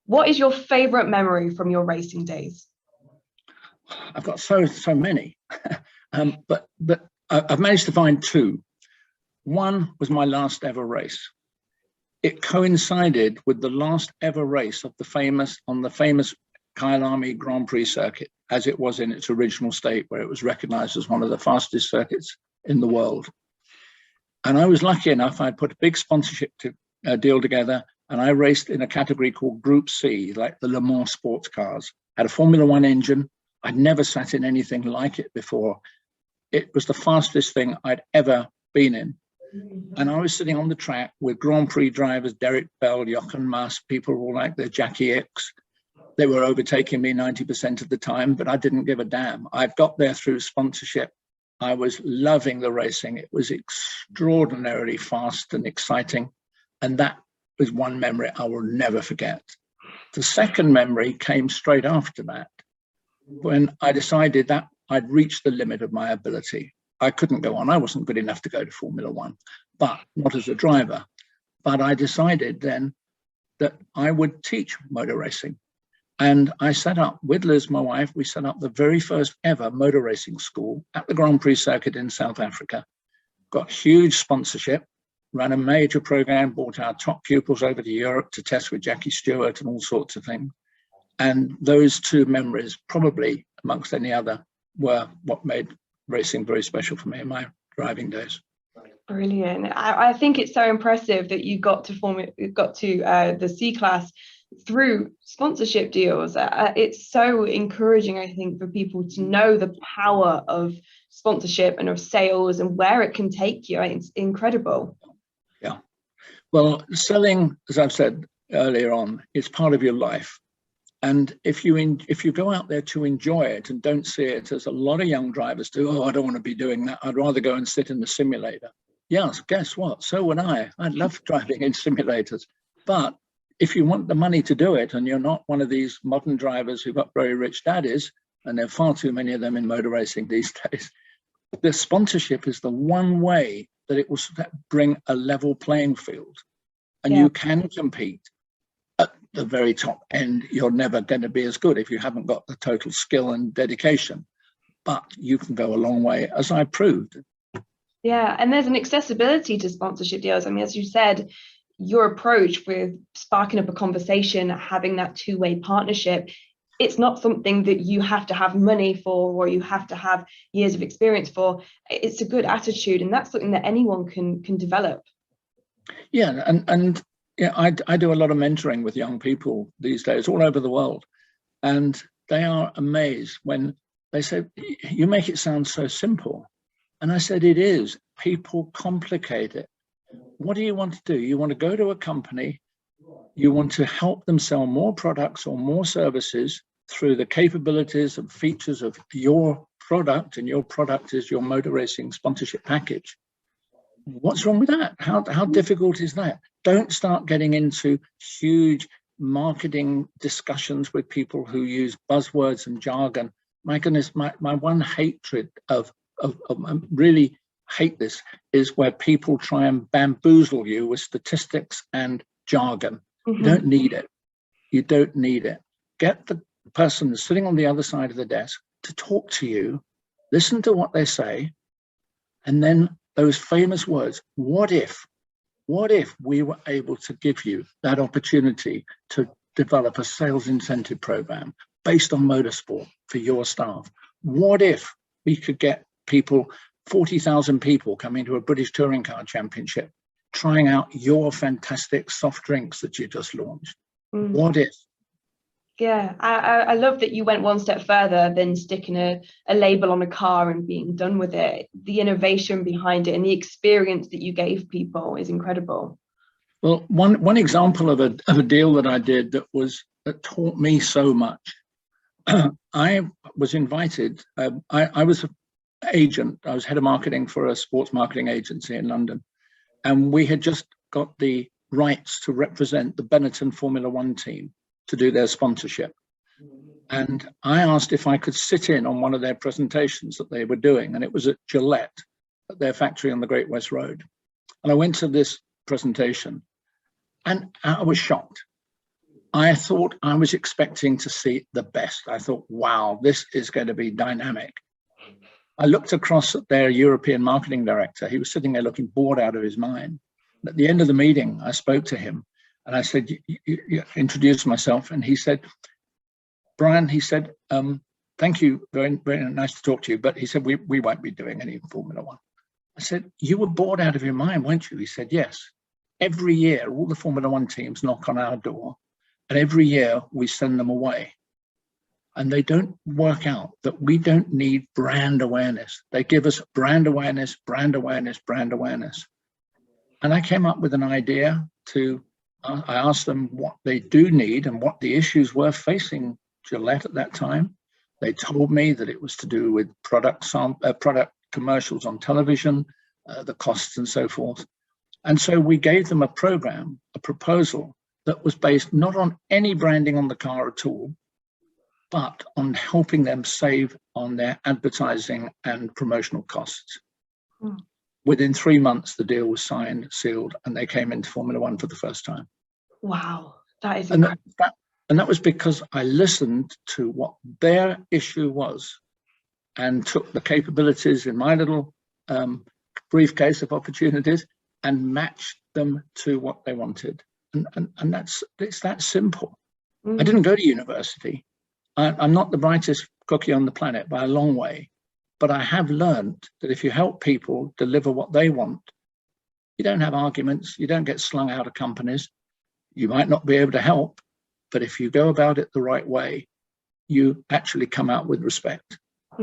What is your favorite memory from your racing days? I've got so many, but I've managed to find two. One was my last ever race. It coincided with the last ever race of the famous Kyalami Grand Prix circuit, as it was in its original state, where it was recognized as one of the fastest circuits in the world. And I was lucky enough, I'd put a big sponsorship deal together, and I raced in a category called Group C, like the Le Mans sports cars. Had a Formula One engine. I'd never sat in anything like it before. It was the fastest thing I'd ever been in. And I was sitting on the track with Grand Prix drivers, Derek Bell, Jochen Mass, people all like the Jackie X. They were overtaking me 90% of the time, but I didn't give a damn. I got there through sponsorship. I was loving the racing. It was extraordinarily fast and exciting. And that was one memory I will never forget. The second memory came straight after that, when I decided that I'd reached the limit of my ability. I couldn't go on. I wasn't good enough to go to Formula One, but not as a driver. But I decided then that I would teach motor racing. And I set up, with Liz, my wife, we set up the very first ever motor racing school at the Grand Prix circuit in South Africa. Got huge sponsorship, ran a major program, brought our top pupils over to Europe to test with Jackie Stewart and all sorts of things. And those two memories, probably amongst any other, were what made racing very special for me in my driving days. Brilliant. I think it's so impressive that you got to the C class through sponsorship deals. It's so encouraging, I think, for people to know the power of sponsorship and of sales and where it can take you. It's incredible. Yeah. Well, selling, as I've said earlier on, is part of your life. And if you go out there to enjoy it and don't see it as a lot of young drivers do, oh, I don't want to be doing that. I'd rather go and sit in the simulator. Yes, guess what? So would I. I love driving in simulators. But if you want the money to do it, and you're not one of these modern drivers who've got very rich daddies, and there are far too many of them in motor racing these days, the sponsorship is the one way that it will bring a level playing field. And you can compete. At the very top end, you're never going to be as good if you haven't got the total skill and dedication. But you can go a long way, as I proved. Yeah, and there's an accessibility to sponsorship deals. I mean, as you said, your approach with sparking up a conversation, having that two-way partnership, it's not something that you have to have money for or you have to have years of experience for. It's a good attitude, and that's something that anyone can develop. Yeah, and yeah, I do a lot of mentoring with young people these days all over the world, and they are amazed when they say, you make it sound so simple. And I said, it is. People complicate it. What do you want to do? You want to go to a company, you want to help them sell more products or more services through the capabilities and features of your product, and your product is your motor racing sponsorship package. What's wrong with that? How difficult is that? Don't start getting into huge marketing discussions with people who use buzzwords and jargon. My goodness, my one hatred of I really hate this is where people try and bamboozle you with statistics and jargon. You don't need it. You don't need it. Get the person that's sitting on the other side of the desk to talk to you, listen to what they say, and then those famous words, what if we were able to give you that opportunity to develop a sales incentive program based on motorsport for your staff? What if we could get people, 40,000 people coming to a British Touring Car Championship, trying out your fantastic soft drinks that you just launched? What if? Yeah, I love that you went one step further than sticking a label on a car and being done with it. The innovation behind it and the experience that you gave people is incredible. Well, one example of a deal that I did that taught me so much. I was invited. I was an agent. I was head of marketing for a sports marketing agency in London, and we had just got the rights to represent the Benetton Formula One team to do their sponsorship. And I asked if I could sit in on one of their presentations that they were doing, and it was at Gillette, at their factory on the Great West Road. And I went to this presentation and I was shocked. I thought I was expecting to see the best. I thought, wow, this is going to be dynamic. I looked across at their European marketing director. He was sitting there looking bored out of his mind. At the end of the meeting, I spoke to him and I said, you introduced myself. And he said, Brian, he said, thank you, very, very nice to talk to you. But he said, we won't be doing any Formula One. I said, you were bored out of your mind, weren't you? He said, yes. Every year, all the Formula One teams knock on our door, and every year we send them away. And they don't work out that we don't need brand awareness. They give us brand awareness, brand awareness, brand awareness. And I came up with an idea I asked them what they do need and what the issues were facing Gillette at that time. They told me that it was to do with product commercials on television, the costs and so forth. And so we gave them a program, a proposal that was based not on any branding on the car at all, but on helping them save on their advertising and promotional costs. Mm. Within 3 months, the deal was signed, sealed, and they came into Formula One for the first time. Wow, that is incredible. And that was because I listened to what their issue was and took the capabilities in my little briefcase of opportunities and matched them to what they wanted. And it's that simple. Mm. I didn't go to university. I'm not the brightest cookie on the planet by a long way, but I have learned that if you help people deliver what they want, you don't have arguments, you don't get slung out of companies. You might not be able to help, but if you go about it the right way, you actually come out with respect.